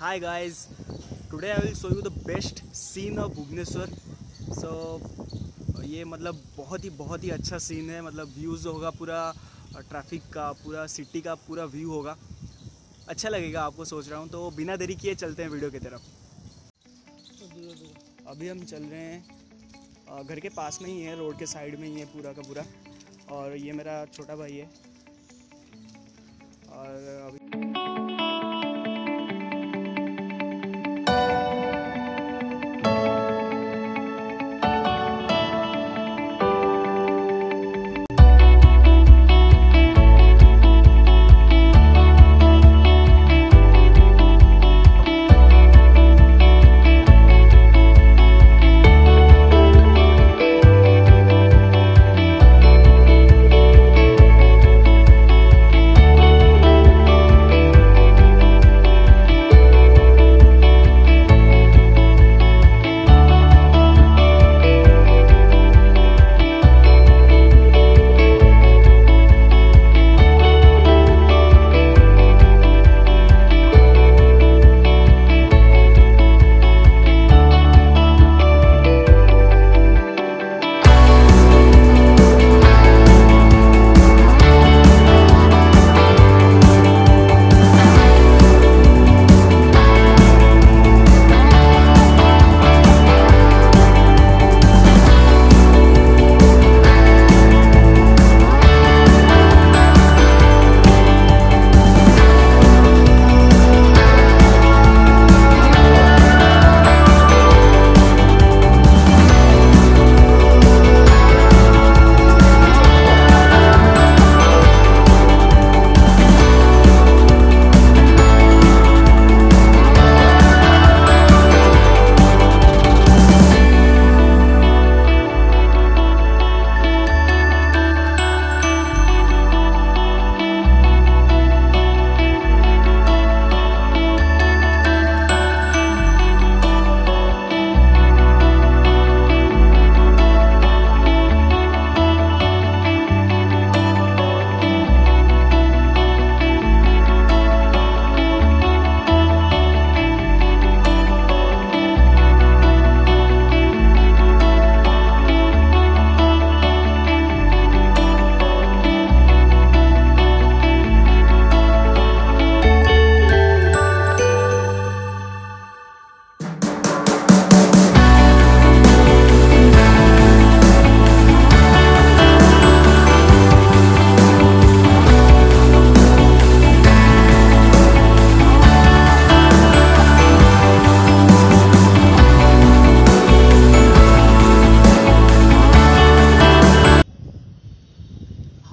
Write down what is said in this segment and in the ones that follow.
Hi guys, today I will show you the best scene of Bhubaneswar. ये मतलब बहुत ही अच्छा सीन है। मतलब व्यूज़ होगा पूरा ट्रैफिक का, पूरा सिटी का पूरा व्यू होगा, अच्छा लगेगा आपको सोच रहा हूँ। तो बिना देरी किए चलते हैं वीडियो की तरफ। अभी हम चल रहे हैं, घर के पास में ही है, रोड के साइड में ही है पूरा का पूरा। और ये मेरा छोटा भाई है। और अभी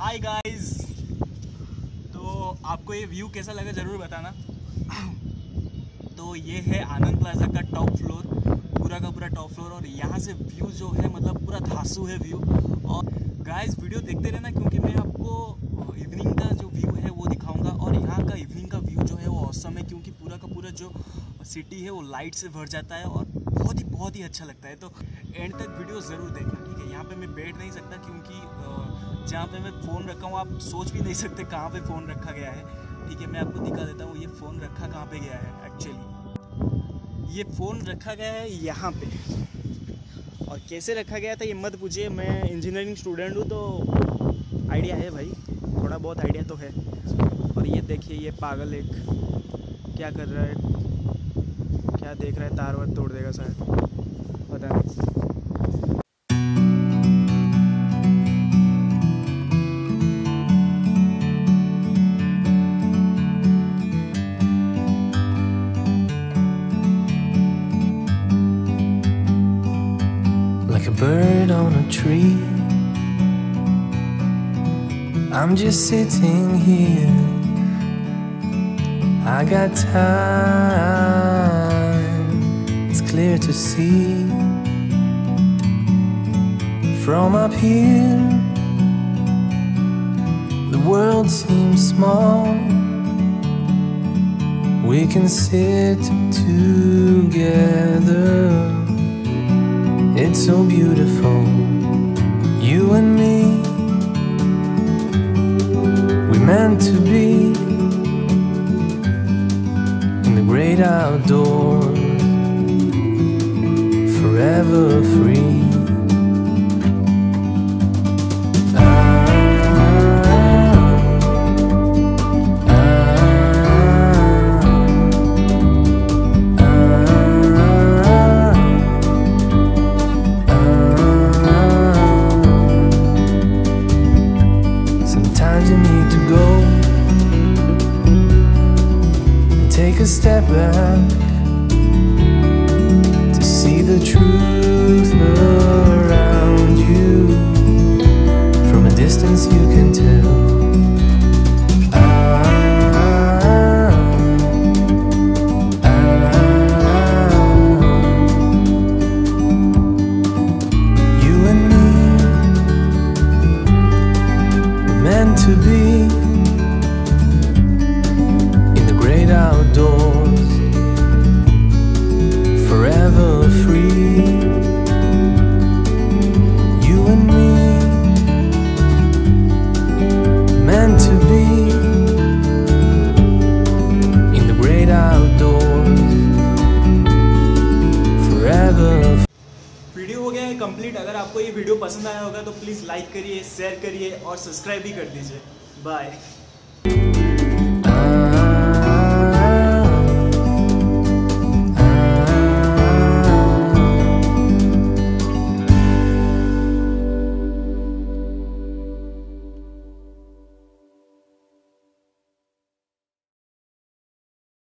हाय गाइस, तो आपको ये व्यू कैसा लगा ज़रूर बताना। तो ये है आनंद प्लाजा का टॉप फ्लोर, पूरा का पूरा टॉप फ्लोर। और यहाँ से व्यू जो है मतलब पूरा धांसू है व्यू। और गाइस वीडियो देखते रहना, क्योंकि मैं आपको इवनिंग का जो व्यू है वो दिखाऊंगा। और यहाँ का इवनिंग का व्यू जो है वो ऑसम है, क्योंकि पूरा का पूरा जो सिटी है वो लाइट से भर जाता है और बहुत ही अच्छा लगता है। तो एंड तक वीडियो ज़रूर देखना, ठीक है। यहाँ पे मैं बैठ नहीं सकता, क्योंकि जहाँ पे मैं फ़ोन रखा हूँ आप सोच भी नहीं सकते कहाँ पे फ़ोन रखा गया है, ठीक है। मैं आपको दिखा देता हूँ ये फ़ोन रखा कहाँ पे गया है। एक्चुअली ये फ़ोन रखा गया है यहाँ पे, और कैसे रखा गया था ये मत पूछिए। मैं इंजीनियरिंग स्टूडेंट हूँ, तो आइडिया है भाई, थोड़ा बहुत आइडिया तो है। और ये देखिए, ये पागल एक क्या कर रहा है, क्या देख रहा है, तार वार तोड़ देगा शायद, पता नहीं। Like a bird on a tree, I'm just sitting here. I got time, it's clear to see. From up here, the world seems small. We can sit together. It's so beautiful, you and me. We meant to be in the great great outdoors, forever free. Sometimes you need to go and take a step back to see the truth around you. From a distance you can tell. You and me were meant to be in the great outdoors, forever free. You and me, meant to be in the great outdoors, forever. Video हो गया है complete. अगर आपको ये video पसंद आया होगा तो प्लीज़ लाइक करिए, शेयर करिए और सब्सक्राइब भी कर दीजिए। बाय।